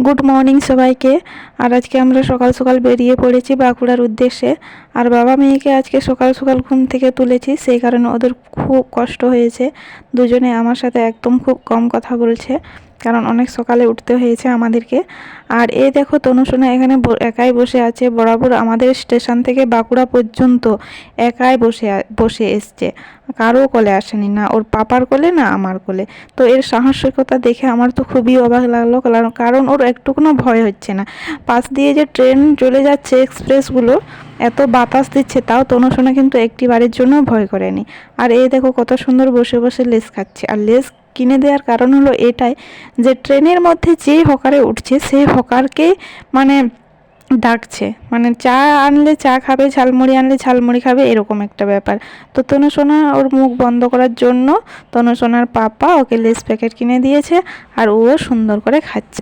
Good morning সবাইকে। আর আজকে আমরা সকাল সকাল বেরিয়ে পড়েছি বাঁকুড়ার উদ্দেশ্যে। আর বাবা মেয়েকে আজকে সকাল সকাল ঘুম থেকে তুলেছি, সেই কারণে ওদের খুব কষ্ট হয়েছে। দুজনে আমার সাথে একদম খুব কম কথা বলছে, কারণ অনেক সকালে উঠতে হয়েছে আমাদেরকে। আর এই দেখো তনুসোনা এখানে একাই বসে আছে। বরাবর আমাদের স্টেশন থেকে বাঁকুড়া পর্যন্ত একাই বসে এসছে, কারো কোলে আসেনি, না ওর পাপার কোলে না আমার কোলে। তো এর সাহসিকতা দেখে আমার তো খুবই অবাক লাগলো, কারণ ওর একটুকুনো ভয় হচ্ছে না। পাশ দিয়ে যে ট্রেন চলে যাচ্ছে, এক্সপ্রেসগুলো এত বাতাস দিচ্ছে, তাও তনুসোনা কিন্তু একটি বারের জন্য ভয় করেনি। আর এই দেখো কত সুন্দর বসে বসে লেস খাচ্ছে। আর লেস কিনে দেওয়ার কারণ হলো এটাই, যে ট্রেনের মধ্যে যে হকারে উঠছে সেই হকারকে মানে ডাকছে, মানে চা আনলে চা খাবে, ঝালমুড়ি আনলে ঝালমুড়ি খাবে, এরকম একটা ব্যাপার। তো তনুসোনা ওর মুখ বন্ধ করার জন্য তনুসোনার পাপা ওকে লেস প্যাকেট কিনে দিয়েছে, আর ও সুন্দর করে খাচ্ছে।